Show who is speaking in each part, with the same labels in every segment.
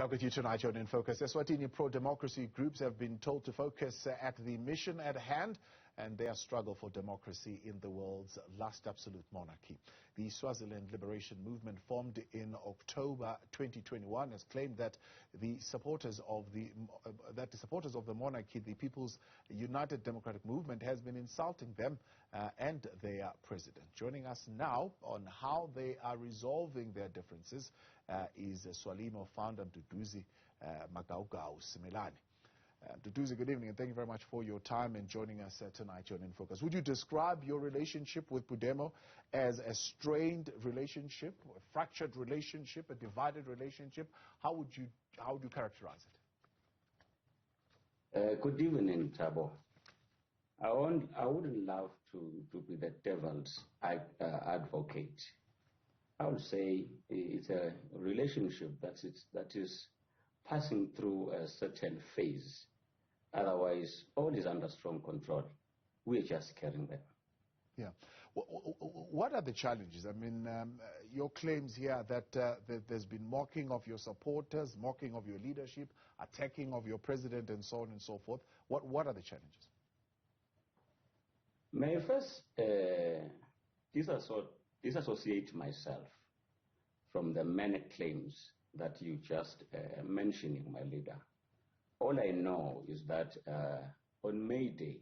Speaker 1: Back with you tonight on In Focus. Swatini pro-democracy groups have been told to focus at the mission at hand and their struggle for democracy in the world's last absolute monarchy. The Swaziland Liberation Movement, formed in October 2021, has claimed that the supporters of the monarchy, the People's United Democratic Movement, has been insulting them and their president. Joining us now on how they are resolving their differences is SWALIMO founder Mduduzi Magawugawu Simelane. Mduduzi, good evening, and thank you very much for your time and joining us tonight on In Focus. Would you describe your relationship with Pudemo as a strained relationship, a fractured relationship, a divided relationship? How would you characterize
Speaker 2: it? Good evening, Thabo. I wouldn't love to be the devil's advocate. I would say it's a relationship that is passing through a certain phase. Otherwise, all is under strong control. We're just carrying them.
Speaker 1: Yeah. What are the challenges? I mean, your claims here that there's been mocking of your supporters, mocking of your leadership, attacking of your president, and so on and so forth. What are the challenges?
Speaker 2: May I first disassociate myself from the many claims that you just mentioning, my leader. All I know is that on May Day,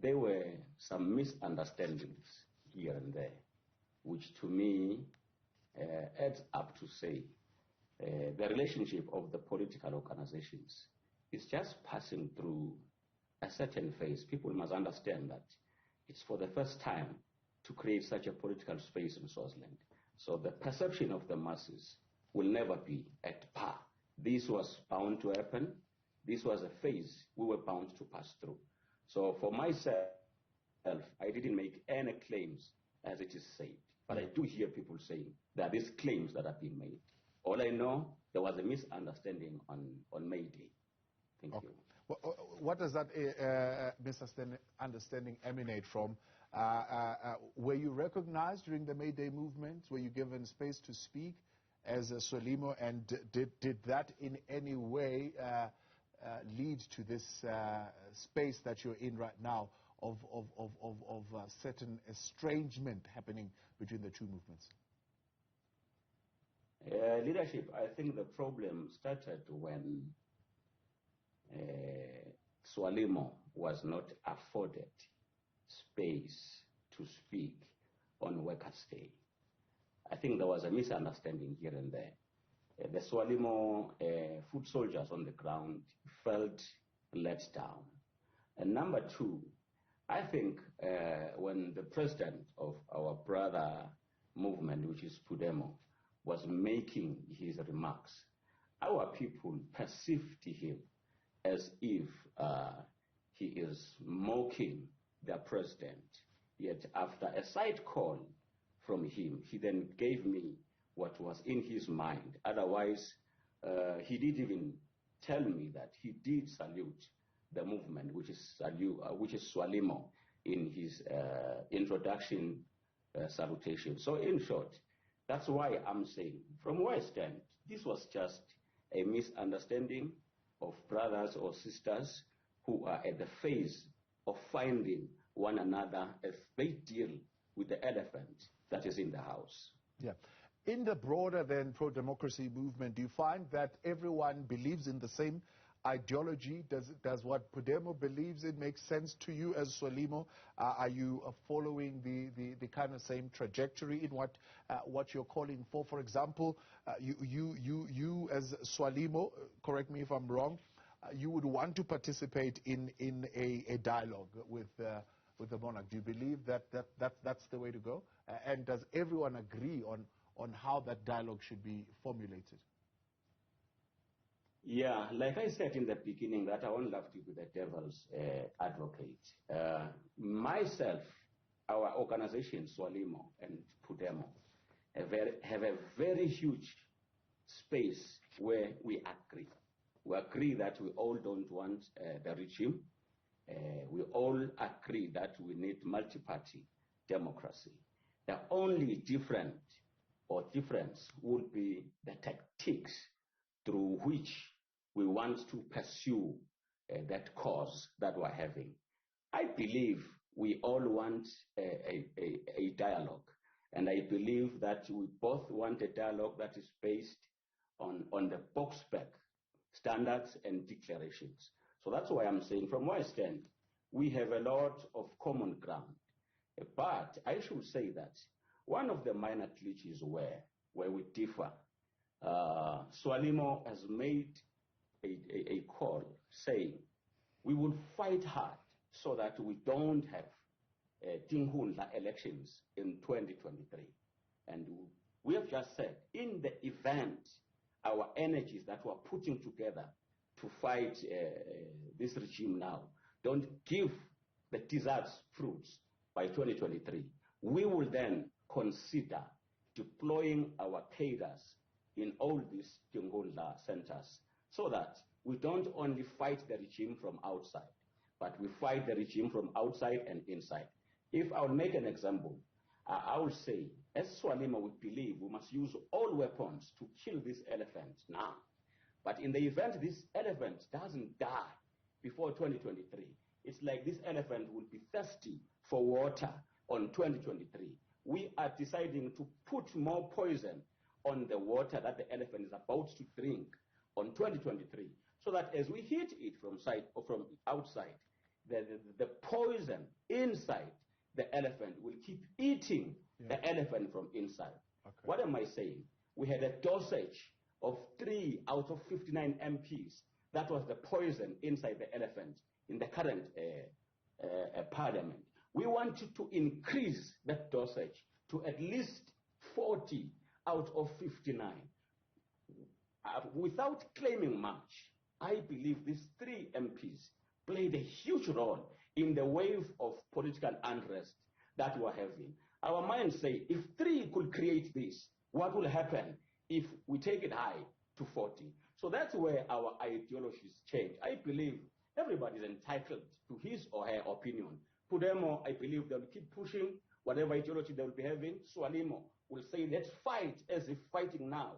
Speaker 2: there were some misunderstandings here and there, which to me adds up to say the relationship of the political organizations is just passing through a certain phase. People must understand that it's for the first time to create such a political space in Swaziland. So the perception of the masses will never be at par. This was bound to happen. This was a phase we were bound to pass through. So for myself, I didn't make any claims as it is said. But I do hear people saying there are these claims that have been made. All I know, there was a misunderstanding on May Day. Thank you.
Speaker 1: What does that misunderstanding emanate from? Were you recognized during the May Day movement? Were you given space to speak as a SWALIMO? And did that in any way lead to this space that you're in right now of certain estrangement happening between the two movements?
Speaker 2: Leadership, I think the problem started when SWALIMO was not afforded space to speak on Workers' Day. I think there was a misunderstanding here and there. The SWALIMO foot soldiers on the ground felt let down. And number two, I think when the president of our brother movement, which is Pudemo, was making his remarks, our people perceived him as if he is mocking their president. Yet after a side call from him, he then gave me what was in his mind. Otherwise, he didn't even tell me that he did salute the movement, which is SWALIMO, in his introduction salutation. So in short, that's why I'm saying, from where I stand, this was just a misunderstanding of brothers or sisters who are at the phase of finding one another as they deal with the elephant that is in the house.
Speaker 1: Yeah. In the broader then pro-democracy movement, do you find that everyone believes in the same ideology? Does what Pudemo believes in make sense to you as SWALIMO? Are you following the kind of same trajectory in what you're calling for? For example, you as SWALIMO, correct me if I'm wrong, you would want to participate in a dialogue with the monarch. Do you believe that's the way to go? And does everyone agree on how that dialogue should be formulated?
Speaker 2: Yeah, like I said in the beginning, that I won't love to be the devil's advocate. Myself, our organization, SWALIMO and Pudemo, have a very huge space where we agree. We agree that we all don't want the regime. We all agree that we need multi-party democracy. The only difference would be the tactics through which we want to pursue that cause that we're having. I believe we all want a dialogue, and I believe that we both want a dialogue that is based on the box spec standards and declarations. So that's why I'm saying, from where I stand, we have a lot of common ground. But I should say that one of the minor glitches where we differ, SWALIMO has made a call saying we will fight hard so that we don't have Tinghundla elections in 2023. And we have just said, in the event our energies that we're putting together to fight this regime now don't give the desired fruits by 2023, we will then consider deploying our cadres in all these Tinghundla centers so that we don't only fight the regime from outside, but we fight the regime from outside and inside. If I'll make an example, I will say, as SWALIMO, we believe we must use all weapons to kill this elephant now. But in the event this elephant doesn't die before 2023, it's like this elephant will be thirsty for water on 2023. We are deciding to put more poison on the water that the elephant is about to drink on 2023, so that as we hit it from outside, the poison inside the elephant will keep eating the elephant from inside. Okay. What am I saying? We had a dosage of 3 out of 59 MPs. That was the poison inside the elephant in the current parliament. We wanted to increase that dosage to at least 40 out of 59. Without claiming much, I believe these 3 MPs played a huge role in the wave of political unrest that we're having. Our minds say, if 3 could create this, what will happen if we take it high to 40? So that's where our ideologies change. I believe everybody is entitled to his or her opinion. Pudemo, I believe they'll keep pushing whatever ideology they will be having. SWALIMO will say, let's fight as if fighting now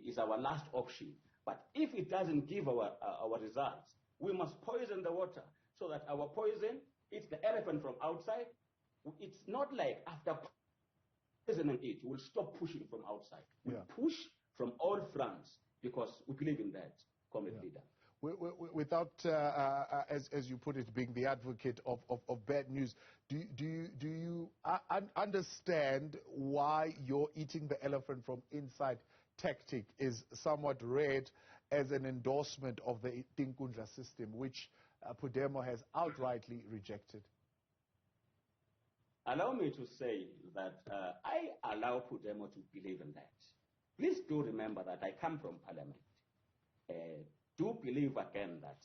Speaker 2: is our last option. But if it doesn't give our results, we must poison the water so that our poison eats the elephant from outside. It's not like after poisoning it, we'll stop pushing from outside. We push from all fronts because we believe in that, comrade leader.
Speaker 1: Without, as you put it, being the advocate of bad news, do you understand why your eating the elephant from inside tactic is somewhat read as an endorsement of the Tinghundla system, which Pudemo has outrightly rejected?
Speaker 2: Allow me to say that I allow Pudemo to believe in that. Please do remember that I come from parliament. Do believe again that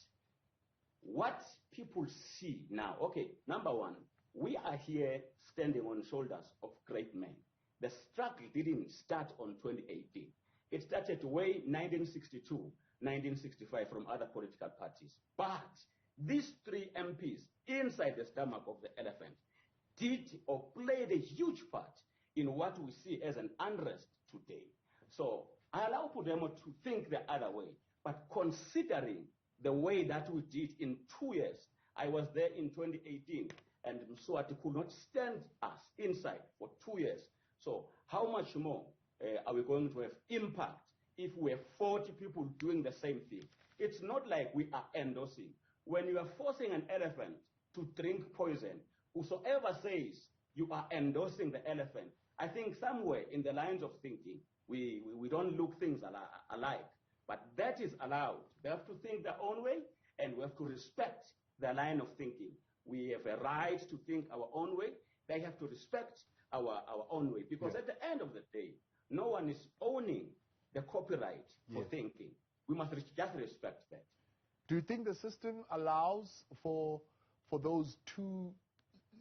Speaker 2: what people see now, okay, number one, we are here standing on shoulders of great men. The struggle didn't start on 2018. It started way 1962, 1965 from other political parties. But these 3 MPs inside the stomach of the elephant did or played a huge part in what we see as an unrest today. So I allow Pudemo to think the other way, but considering the way that we did in 2 years, I was there in 2018, and Mswati could not stand us inside for 2 years. So how much more are we going to have impact if we have 40 people doing the same thing? It's not like we are endorsing. When you are forcing an elephant to drink poison, whosoever says you are endorsing the elephant, I think somewhere in the lines of thinking, we don't look things alike. But that is allowed. They have to think their own way, and we have to respect their line of thinking. We have a right to think our own way. They have to respect our own way. Because at the end of the day, no one is owning the copyright for thinking. We must just respect that.
Speaker 1: Do you think the system allows for those 2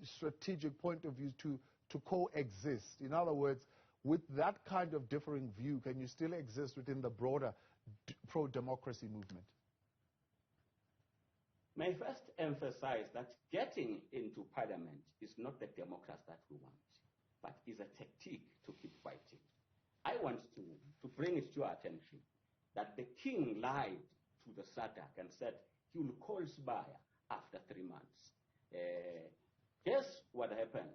Speaker 1: strategic point of views to coexist? In other words, with that kind of differing view, can you still exist within the broader pro-democracy movement?
Speaker 2: May I first emphasize that getting into parliament is not the democracy that we want, but is a tactic to keep fighting. I want to bring it to your attention. that the king lied to the Sadak and said he will call Sibaya after 3 months. Guess what happened?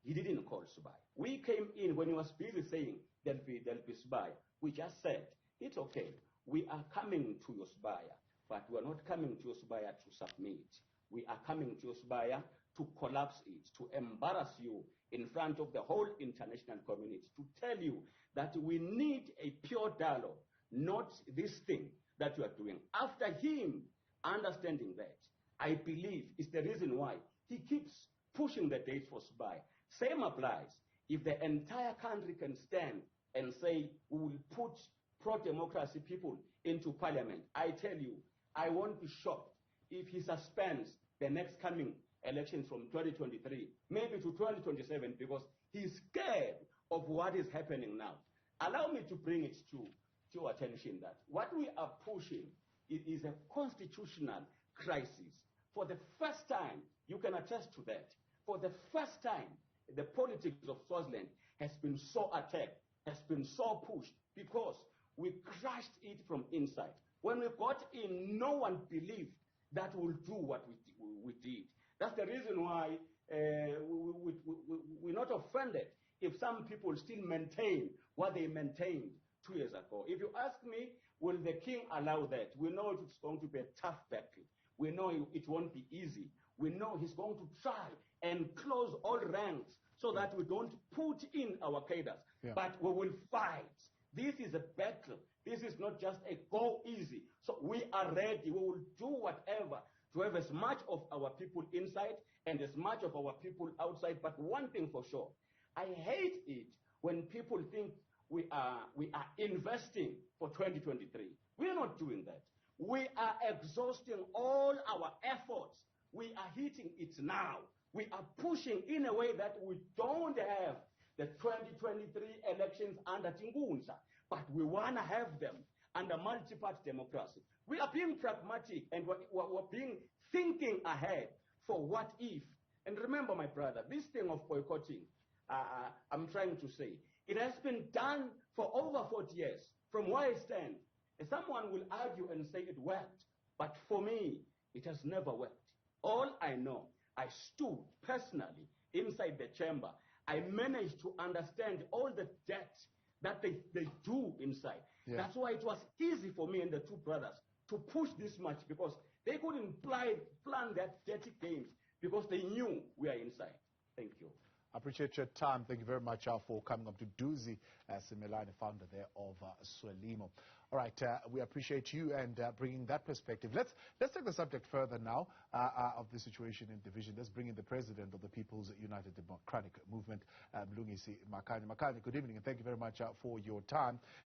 Speaker 2: He didn't call Sibaya. We came in when he was busy saying there'll be Sibaya. We just said, it's okay. We are coming to your Sibaya, but we are not coming to your Sibaya to submit. We are coming to your Sibaya to collapse it, to embarrass you in front of the whole international community, to tell you that we need a pure dialogue, not this thing that you are doing. After him understanding that, I believe is the reason why he keeps pushing the date for Sibaya. Same applies. If the entire country can stand and say we will put pro-democracy people into parliament, I tell you, I won't be shocked if he suspends the next coming elections from 2023, maybe to 2027, because he's scared of what is happening now. Allow me to bring it to your attention that what we are pushing is a constitutional crisis. For the first time, you can attest to that. For the first time, the politics of Swaziland has been so attacked, has been so pushed, because we crushed it from inside. When we got in, no one believed that we'll do what we did. That's the reason why we're not offended if some people still maintain what they maintained 2 years ago. If you ask me, will the king allow that? We know it's going to be a tough battle. We know it won't be easy. We know he's going to try and close all ranks so that we don't put in our cadres.
Speaker 1: Yeah.
Speaker 2: But we will fight. This is a battle. This is not just a go easy. So we are ready. We will do whatever to have as much of our people inside and as much of our people outside. But one thing for sure, I hate it when people think we are investing for 2023. We are not doing that. We are exhausting all our efforts. We are hitting it now. We are pushing in a way that we don't have the 2023 elections under Tingunza, but we want to have them under multi-party democracy. We are being pragmatic and we're being thinking ahead for what if. And remember, my brother, this thing of boycotting, I'm trying to say, it has been done for over 40 years. From where I stand, someone will argue and say it worked, but for me, it has never worked. All I know, I stood personally inside the chamber. I managed to understand all the debt that they do inside.
Speaker 1: Yeah.
Speaker 2: That's why it was easy for me and the two brothers to push this much, because they couldn't plan that dirty games because they knew we are inside. Thank you.
Speaker 1: I appreciate your time. Thank you very much for coming up. Mduduzi Simelane, founder there of SWALIMO. All right, we appreciate you and bringing that perspective. Let's take the subject further now of the situation in division. Let's bring in the president of the People's United Democratic Movement, Mduduzi Magawugawu. Good evening, and thank you very much for your time.